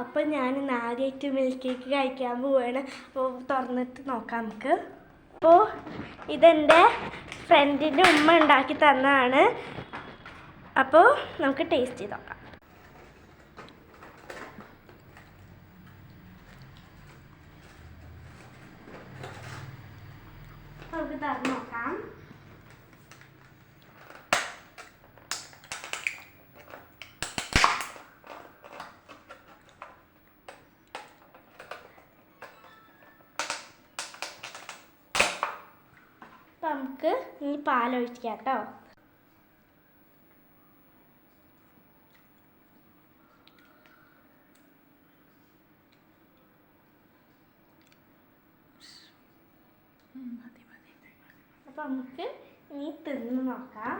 അപ്പോൾ ഞാൻ ആദ്യമായിട്ട് മിൽക്ക് കേക്ക് കഴിക്കാൻ പോവുകയാണ്. അപ്പോൾ തുറന്നിട്ട് നോക്കാം നമുക്ക്. അപ്പോൾ ഇതെൻ്റെ ഫ്രണ്ടിൻ്റെ ഉമ്മ ഉണ്ടാക്കി തന്നതാണ്. അപ്പോൾ നമുക്ക് ടേസ്റ്റ് ചെയ്ത് നോക്കാം. നമുക്ക് തുറന്ന് നോക്കാം. അപ്പം നമുക്ക് ഇനി പാലൊഴിക്കാം കേട്ടോ. അപ്പം നമുക്ക് ഇനി തിന്ന് നോക്കാം.